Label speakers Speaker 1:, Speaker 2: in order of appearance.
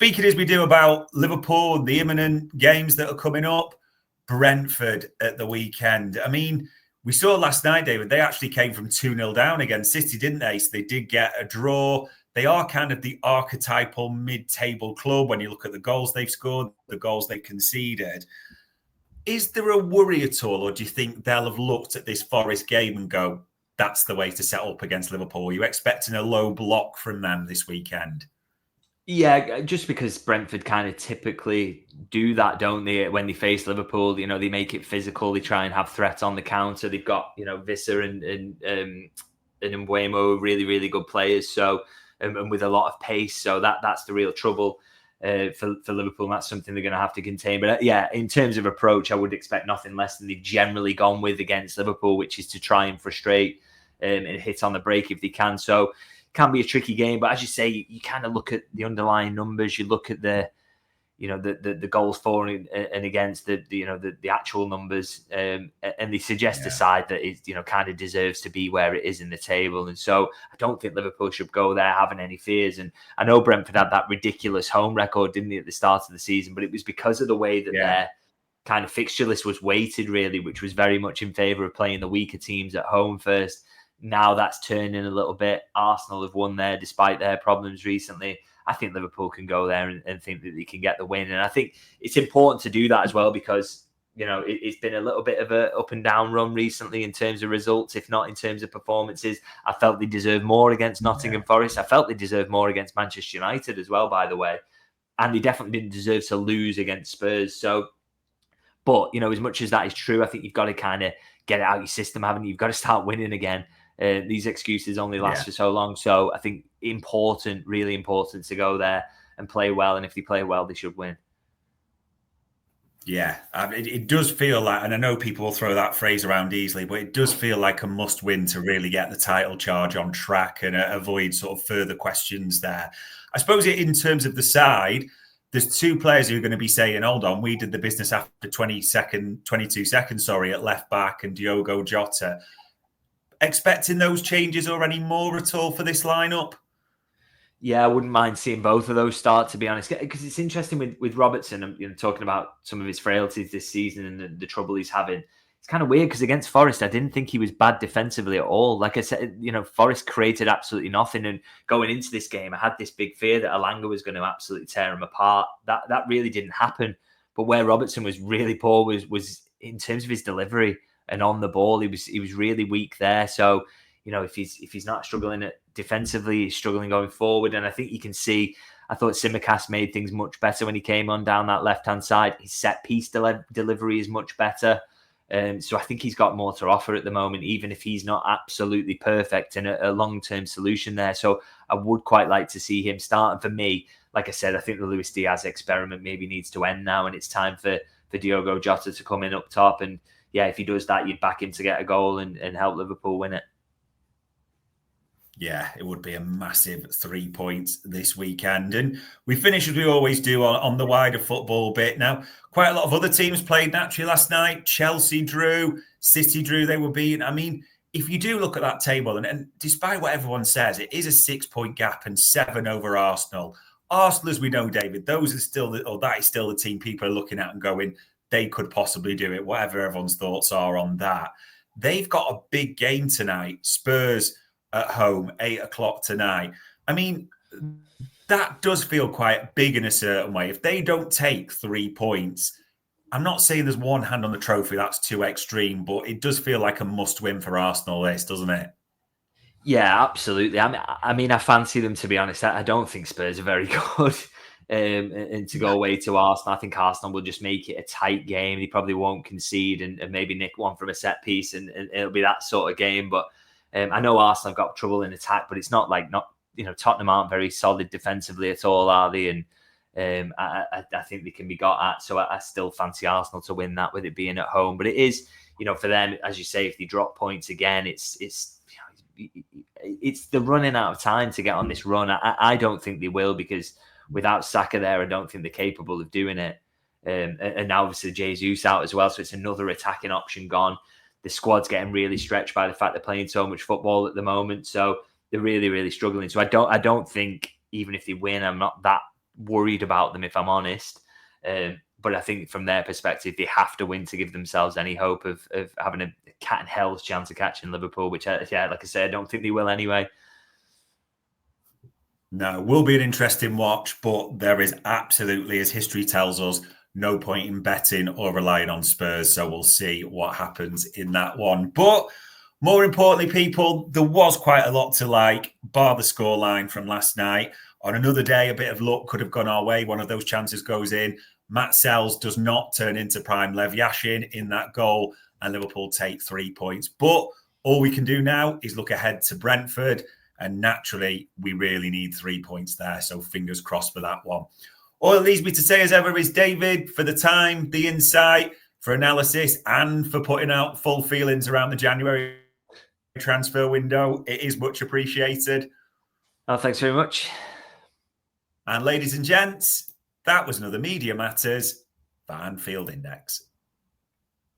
Speaker 1: Speaking as we do about Liverpool, the imminent games that are coming up, Brentford at the weekend. I mean, we saw last night, David, they actually came from 2-0 down against City, didn't they? So they did get a draw. They are kind of the archetypal mid-table club when you look at the goals they've scored, the goals they conceded. Is there a worry at all, or do you think they'll have looked at this Forest game and go, that's the way to set up against Liverpool? Are you expecting a low block from them this weekend?
Speaker 2: Yeah, just because Brentford kind of typically do that, don't they? When they face Liverpool, you know, they make it physical. They try and have threats on the counter. They've got, you know, Visser and Mbeumo, really, really good players. So, and with a lot of pace. So that's the real trouble for Liverpool. And that's something they're going to have to contain. But yeah, in terms of approach, I would expect nothing less than they've generally gone with against Liverpool, which is to try and frustrate and hit on the break if they can. So, can be a tricky game, but as you say, you kind of look at the underlying numbers. You look at the goals for and against the actual numbers, and they suggest a side that is kind of deserves to be where it is in the table. And so I don't think Liverpool should go there having any fears. And I know Brentford had that ridiculous home record, didn't they, at the start of the season? But it was because of the way that their kind of fixture list was weighted, really, which was very much in favour of playing the weaker teams at home first. Now that's turning a little bit. Arsenal have won there despite their problems recently. I think Liverpool can go there and think that they can get the win. And I think it's important to do that as well because, you know, it's been a little bit of a up and down run recently in terms of results, if not in terms of performances. I felt they deserved more against Nottingham Forest. I felt they deserved more against Manchester United as well, by the way. And they definitely didn't deserve to lose against Spurs. So, but, you know, as much as that is true, I think you've got to kind of get it out of your system, haven't you? You've got to start winning again. These excuses only last for so long. So I think really important to go there and play well. And if they play well, they should win.
Speaker 1: Yeah, it does feel like, and I know people will throw that phrase around easily, but it does feel like a must win to really get the title charge on track and avoid sort of further questions there. I suppose in terms of the side, there's two players who are going to be saying, hold on, we did the business after 22 seconds, at left back and Diogo Jota. Expecting those changes or any more at all for this lineup?
Speaker 2: Yeah, I wouldn't mind seeing both of those start, to be honest, because it's interesting with Robertson, you know, talking about some of his frailties this season and the trouble he's having. It's kind of weird because against Forest, I didn't think he was bad defensively at all. Like I said, you know, Forest created absolutely nothing. And going into this game, I had this big fear that Elanga was going to absolutely tear him apart. That really didn't happen. But where Robertson was really poor was in terms of his delivery. And on the ball, he was really weak there. So, you know, if he's not struggling defensively, he's struggling going forward. And I think you can see, I thought Tsimikas made things much better when he came on down that left-hand side. His set-piece delivery is much better. So I think he's got more to offer at the moment, even if he's not absolutely perfect and a long-term solution there. So I would quite like to see him start. And for me, like I said, I think the Luis Diaz experiment maybe needs to end now. And it's time for Diogo Jota to come in up top. And yeah, if he does that, you'd back him to get a goal and help Liverpool win it.
Speaker 1: Yeah, it would be a massive 3 points this weekend. And we finish as we always do on the wider football bit. Now, quite a lot of other teams played naturally last night. Chelsea drew, City drew, they were beaten. I mean, if you do look at that table, and despite what everyone says, it is a 6 point gap and 7 over Arsenal. Arsenal, as we know, David, that is still the team people are looking at and going, they could possibly do it, whatever everyone's thoughts are on that. They've got a big game tonight. Spurs at home, 8:00 tonight. I mean, that does feel quite big in a certain way. If they don't take 3 points, I'm not saying there's one hand on the trophy, that's too extreme, but it does feel like a must-win for Arsenal, this, doesn't it?
Speaker 2: Yeah, absolutely. I mean, I fancy them, to be honest. I don't think Spurs are very good. And to go away to Arsenal, I think Arsenal will just make it a tight game. They probably won't concede and maybe nick one from a set piece, and it'll be that sort of game. But I know Arsenal have got trouble in attack, but it's not Tottenham aren't very solid defensively at all, are they? And I think they can be got at. So I still fancy Arsenal to win that with it being at home. But it is, you know, for them, as you say, if they drop points again, it's the running out of time to get on this run. I don't think they will, because without Saka there, I don't think they're capable of doing it. And now obviously Jesus out as well, so it's another attacking option gone. The squad's getting really stretched by the fact they're playing so much football at the moment, so they're really, really struggling. So I don't think, even if they win, I'm not that worried about them, if I'm honest. But I think from their perspective, they have to win to give themselves any hope of having a cat and hell's chance of catching Liverpool, which, like I said, I don't think they will anyway.
Speaker 1: No, will be an interesting watch, but there is absolutely, as history tells us, no point in betting or relying on Spurs. So we'll see what happens in that one. But more importantly, people, there was quite a lot to like, bar the scoreline from last night. On another day, a bit of luck could have gone our way. One of those chances goes in. Matt Sells does not turn into prime Lev Yashin in that goal, and Liverpool take 3 points. But all we can do now is look ahead to Brentford. And naturally, we really need 3 points there. So fingers crossed for that one. All it leaves me to say, as ever, is David, for the time, the insight, for analysis, and for putting out full feelings around the January transfer window. It is much appreciated.
Speaker 2: Oh, thanks very much.
Speaker 1: And ladies and gents, that was another Media Matters for Anfield Index.